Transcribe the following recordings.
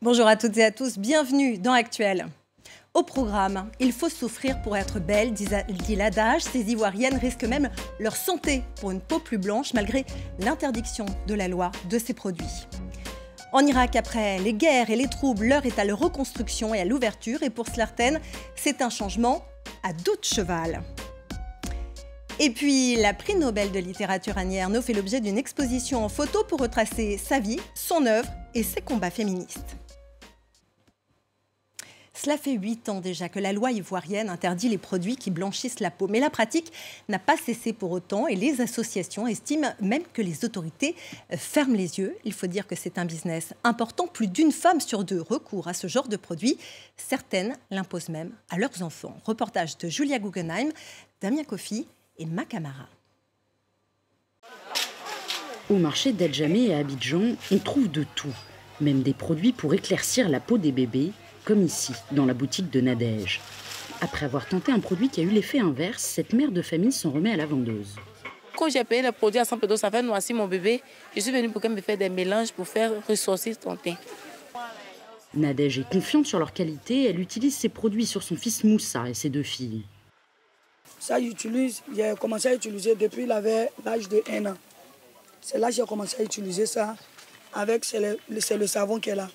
Bonjour à toutes et à tous, bienvenue dans Actuel. Au programme, il faut souffrir pour être belle, dit l'adage. Ces Ivoiriennes risquent même leur santé pour une peau plus blanche malgré l'interdiction de la loi de ces produits. En Irak, après les guerres et les troubles, l'heure est à la reconstruction et à l'ouverture. Et pour certaines, c'est un changement à dos de cheval. Et puis, la prix Nobel de littérature Annie Ernaux fait l'objet d'une exposition en photo pour retracer sa vie, son œuvre et ses combats féministes. Cela fait 8 ans déjà que la loi ivoirienne interdit les produits qui blanchissent la peau. Mais la pratique n'a pas cessé pour autant et les associations estiment même que les autorités ferment les yeux. Il faut dire que c'est un business important. Plus d'une femme sur deux recourt à ce genre de produits. Certaines l'imposent même à leurs enfants. Reportage de Julia Guggenheim, Damien Kofi et Makamara. Au marché d'Adjamé et à Abidjan, on trouve de tout. Même des produits pour éclaircir la peau des bébés, comme ici, dans la boutique de Nadège. Après avoir tenté un produit qui a eu l'effet inverse, cette mère de famille s'en remet à la vendeuse. Quand j'ai payé les produits à 100 pesos, ça fait noircir mon bébé. Je suis venue pour qu'elle me fasse des mélanges pour faire ressortir son teint. Nadège est confiante sur leur qualité. Elle utilise ces produits sur son fils Moussa et ses 2 filles. Ça, j'ai commencé à utiliser depuis l'âge de 1 an. C'est là que j'ai commencé à utiliser ça. C'est le savon qui est là.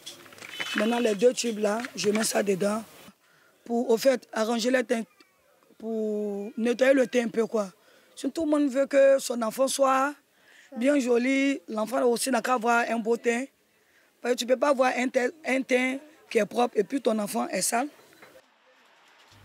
Maintenant, les 2 tubes là, je mets ça dedans pour, au fait, arranger les teintes, pour nettoyer le teint un peu, quoi. Si tout le monde veut que son enfant soit bien joli, l'enfant aussi n'a qu'à avoir un beau teint. Parce que tu ne peux pas avoir un teint qui est propre et puis ton enfant est sale.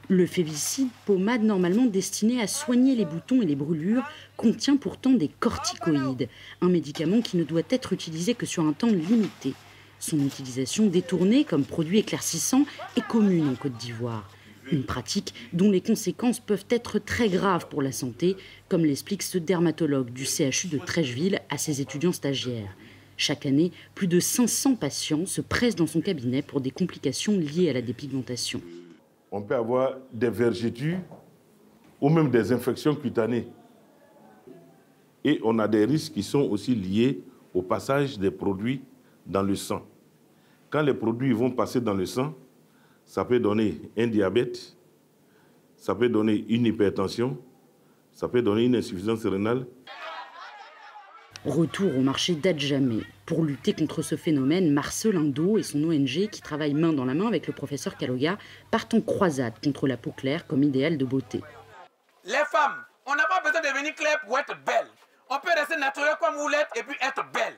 Le Févicide, pommade normalement destinée à soigner les boutons et les brûlures, contient pourtant des corticoïdes, un médicament qui ne doit être utilisé que sur un temps limité. Son utilisation détournée comme produit éclaircissant est commune en Côte d'Ivoire. Une pratique dont les conséquences peuvent être très graves pour la santé, comme l'explique ce dermatologue du CHU de Trècheville à ses étudiants stagiaires. Chaque année, plus de 500 patients se pressent dans son cabinet pour des complications liées à la dépigmentation. On peut avoir des vergetures ou même des infections cutanées. Et on a des risques qui sont aussi liés au passage des produits dans le sang. Quand les produits vont passer dans le sang, ça peut donner un diabète, ça peut donner une hypertension, ça peut donner une insuffisance rénale. Retour au marché d'Adjamé. Pour lutter contre ce phénomène, Marcelin Do et son ONG, qui travaillent main dans la main avec le professeur Kaloga, partent en croisade contre la peau claire comme idéal de beauté. Les femmes, on n'a pas besoin de devenir claire pour être belle. On peut rester naturelle comme vous l'êtes et puis être belle.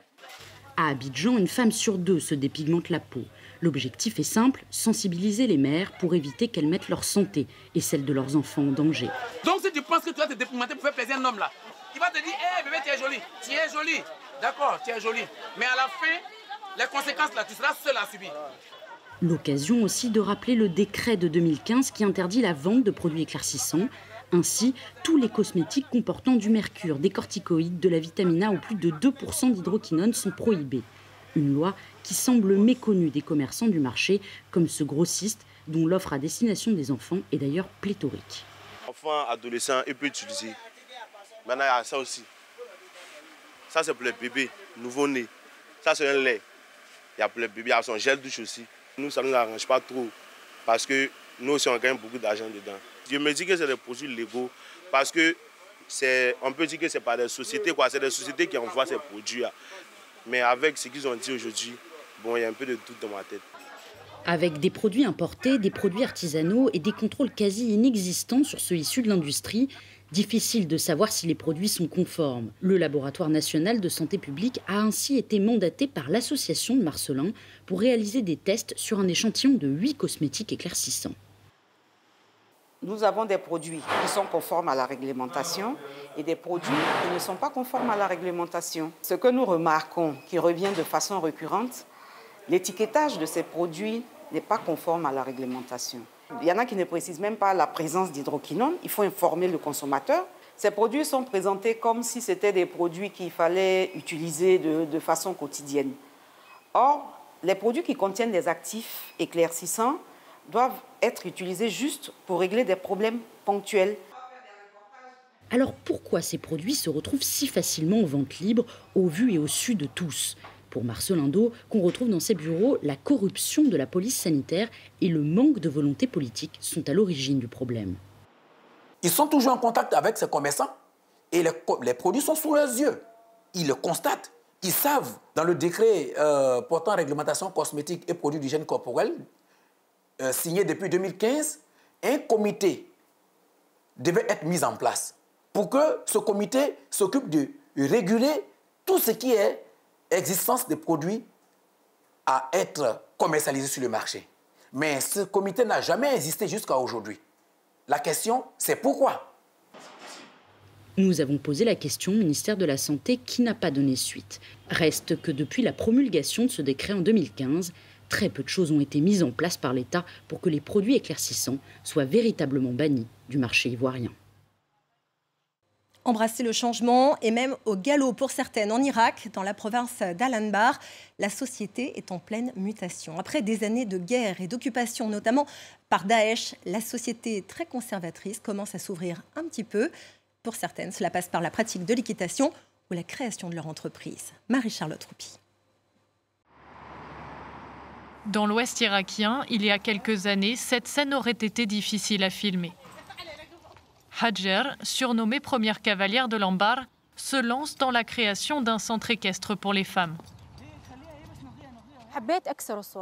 À Abidjan, une femme sur 2 se dépigmente la peau. L'objectif est simple, sensibiliser les mères pour éviter qu'elles mettent leur santé et celle de leurs enfants en danger. Donc si tu penses que tu vas te dépigmenter pour faire plaisir à un homme là, il va te dire, hé bébé, tu es jolie. Tu es jolie. D'accord, tu es jolie. Mais à la fin, les conséquences là, tu seras seule à subir. L'occasion aussi de rappeler le décret de 2015 qui interdit la vente de produits éclaircissants. Ainsi, tous les cosmétiques comportant du mercure, des corticoïdes, de la vitamine A ou plus de 2% d'hydroquinone sont prohibés. Une loi qui semble méconnue des commerçants du marché, comme ce grossiste dont l'offre à destination des enfants est d'ailleurs pléthorique. Enfants, adolescents, ils peuvent utiliser. Maintenant, il y a ça aussi. Ça, c'est pour les bébés nouveau-nés. Ça, c'est un lait. Il y a pour les bébés, il y a son gel douche aussi. Nous, ça ne nous arrange pas trop parce que nous aussi, on gagne beaucoup d'argent dedans. Je me dis que c'est des produits légaux parce que on peut dire que ce n'est pas des sociétés, quoi. C'est des sociétés qui envoient ces produits. Mais avec ce qu'ils ont dit aujourd'hui, bon, il y a un peu de doute dans ma tête. Avec des produits importés, des produits artisanaux et des contrôles quasi inexistants sur ceux issus de l'industrie, difficile de savoir si les produits sont conformes. Le Laboratoire national de santé publique a ainsi été mandaté par l'association de Marcelin pour réaliser des tests sur un échantillon de 8 cosmétiques éclaircissants. Nous avons des produits qui sont conformes à la réglementation et des produits qui ne sont pas conformes à la réglementation. Ce que nous remarquons, qui revient de façon récurrente, l'étiquetage de ces produits n'est pas conforme à la réglementation. Il y en a qui ne précisent même pas la présence d'hydroquinone. Il faut informer le consommateur. Ces produits sont présentés comme si c'était des produits qu'il fallait utiliser de façon quotidienne. Or, les produits qui contiennent des actifs éclaircissants doivent être utilisés juste pour régler des problèmes ponctuels. Alors pourquoi ces produits se retrouvent si facilement en vente libre, au vu et au su de tous ? Pour Marcelin Do, qu'on retrouve dans ses bureaux, la corruption de la police sanitaire et le manque de volonté politique sont à l'origine du problème. Ils sont toujours en contact avec ces commerçants et les produits sont sous leurs yeux. Ils le constatent. Ils savent, dans le décret portant réglementation cosmétique et produits d'hygiène corporelle, signé depuis 2015, un comité devait être mis en place pour que ce comité s'occupe de réguler tout ce qui est existence des produits à être commercialisés sur le marché. Mais ce comité n'a jamais existé jusqu'à aujourd'hui. La question, c'est pourquoi? Nous avons posé la question au ministère de la Santé qui n'a pas donné suite. Reste que depuis la promulgation de ce décret en 2015, très peu de choses ont été mises en place par l'État pour que les produits éclaircissants soient véritablement bannis du marché ivoirien. Embrasser le changement et même au galop pour certaines. En Irak, dans la province d'Al-Anbar, la société est en pleine mutation. Après des années de guerre et d'occupation, notamment par Daesh, la société très conservatrice commence à s'ouvrir un petit peu. Pour certaines, cela passe par la pratique de l'équitation ou la création de leur entreprise. Marie-Charlotte Roupi. Dans l'ouest irakien, il y a quelques années, cette scène aurait été difficile à filmer. Hajer, surnommée première cavalière de l'Anbar, se lance dans la création d'un centre équestre pour les femmes.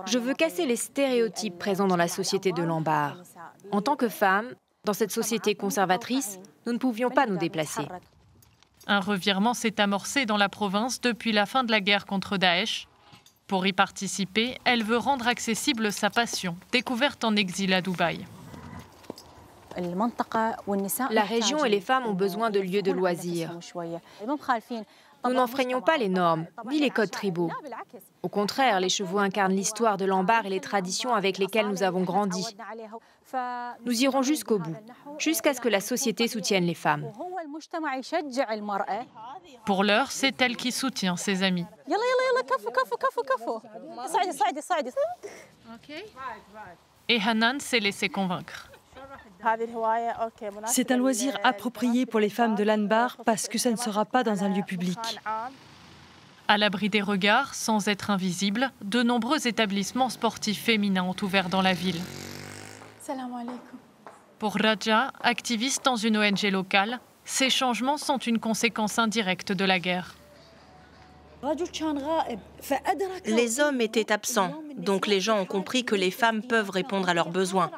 Je veux casser les stéréotypes présents dans la société de l'Anbar. En tant que femmes, dans cette société conservatrice, nous ne pouvions pas nous déplacer. Un revirement s'est amorcé dans la province depuis la fin de la guerre contre Daesh. Pour y participer, elle veut rendre accessible sa passion, découverte en exil à Dubaï. La région et les femmes ont besoin de lieux de loisirs. Nous n'enfreignons pas les normes, ni les codes tribaux. Au contraire, les chevaux incarnent l'histoire de l'Anbar et les traditions avec lesquelles nous avons grandi. Nous irons jusqu'au bout, jusqu'à ce que la société soutienne les femmes. Pour l'heure, c'est elle qui soutient ses amis. Et Hanan s'est laissé convaincre. C'est un loisir approprié pour les femmes de l'Anbar parce que ça ne sera pas dans un lieu public. À l'abri des regards, sans être invisibles, de nombreux établissements sportifs féminins ont ouvert dans la ville. Pour Raja, activiste dans une ONG locale, ces changements sont une conséquence indirecte de la guerre. Les hommes étaient absents, donc les gens ont compris que les femmes peuvent répondre à leurs besoins.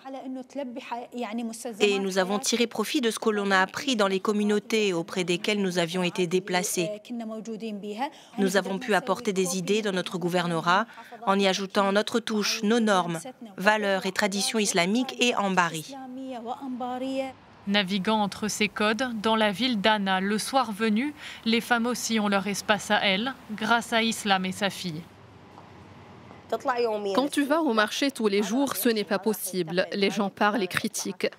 Et nous avons tiré profit de ce que l'on a appris dans les communautés auprès desquelles nous avions été déplacés. Nous avons pu apporter des idées dans notre gouvernorat en y ajoutant notre touche, nos normes, valeurs et traditions islamiques et ambari. Naviguant entre ces codes, dans la ville d'Anna, le soir venu, les femmes aussi ont leur espace à elles, grâce à Islam et sa fille. Quand tu vas au marché tous les jours, ce n'est pas possible. Les gens parlent et critiquent.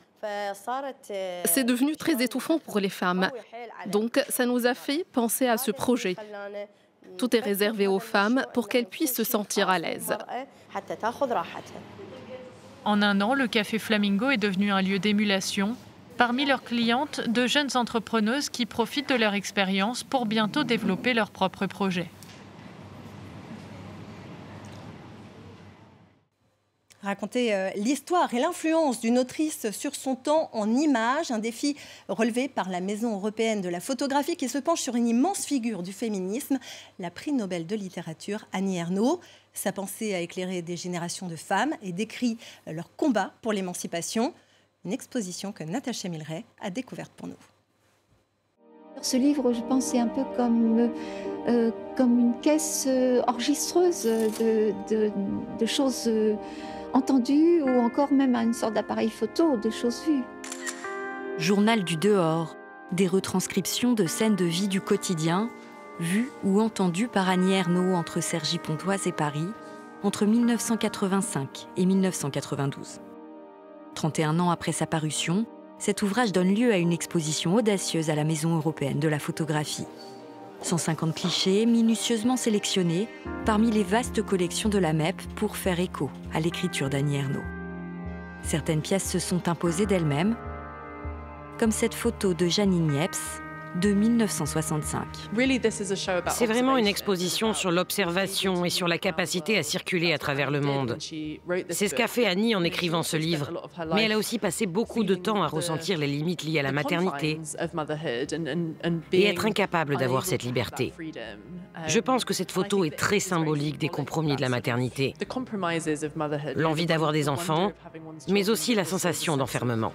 C'est devenu très étouffant pour les femmes. Donc, ça nous a fait penser à ce projet. Tout est réservé aux femmes pour qu'elles puissent se sentir à l'aise. En un an, le Café Flamingo est devenu un lieu d'émulation. Parmi leurs clientes, de jeunes entrepreneuses qui profitent de leur expérience pour bientôt développer leurs propres projets. Raconter l'histoire et l'influence d'une autrice sur son temps en images, un défi relevé par la Maison européenne de la photographie qui se penche sur une immense figure du féminisme, la prix Nobel de littérature Annie Ernaux. Sa pensée a éclairé des générations de femmes et décrit leur combat pour l'émancipation. Une exposition que Natacha Milray a découverte pour nous. Ce livre, je pense, c'est un peu comme une caisse enregistreuse de choses entendues ou encore même une sorte d'appareil photo de choses vues. Journal du dehors, des retranscriptions de scènes de vie du quotidien, vues ou entendues par Annie Ernaux entre Cergy-Pontoise et Paris, entre 1985 et 1992. 31 ans après sa parution, cet ouvrage donne lieu à une exposition audacieuse à la Maison européenne de la photographie. 150 clichés minutieusement sélectionnés parmi les vastes collections de la MEP pour faire écho à l'écriture d'Annie Ernaux. Certaines pièces se sont imposées d'elles-mêmes, comme cette photo de Janine Niepce, de 1965. C'est vraiment une exposition sur l'observation et sur la capacité à circuler à travers le monde. C'est ce qu'a fait Annie en écrivant ce livre. Mais elle a aussi passé beaucoup de temps à ressentir les limites liées à la maternité et être incapable d'avoir cette liberté. Je pense que cette photo est très symbolique des compromis de la maternité. L'envie d'avoir des enfants, mais aussi la sensation d'enfermement.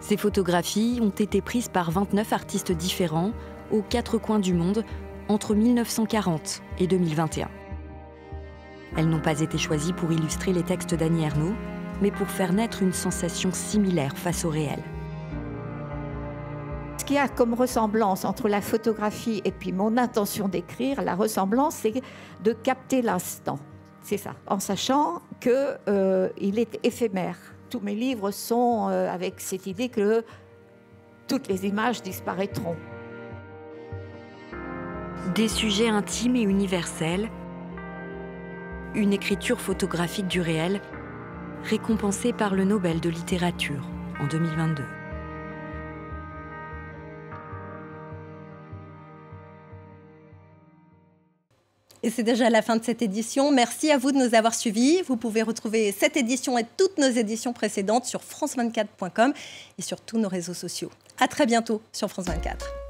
Ces photographies ont été prises par 29 artistes différents aux 4 coins du monde entre 1940 et 2021. Elles n'ont pas été choisies pour illustrer les textes d'Annie Ernaux, mais pour faire naître une sensation similaire face au réel. Ce qu'il y a comme ressemblance entre la photographie et puis mon intention d'écrire, la ressemblance, c'est de capter l'instant. C'est ça, en sachant qu'il est éphémère. Tous mes livres sont avec cette idée que toutes les images disparaîtront. Des sujets intimes et universels, une écriture photographique du réel, récompensée par le Nobel de littérature en 2022. Et c'est déjà la fin de cette édition. Merci à vous de nous avoir suivis. Vous pouvez retrouver cette édition et toutes nos éditions précédentes sur france24.com et sur tous nos réseaux sociaux. À très bientôt sur France 24.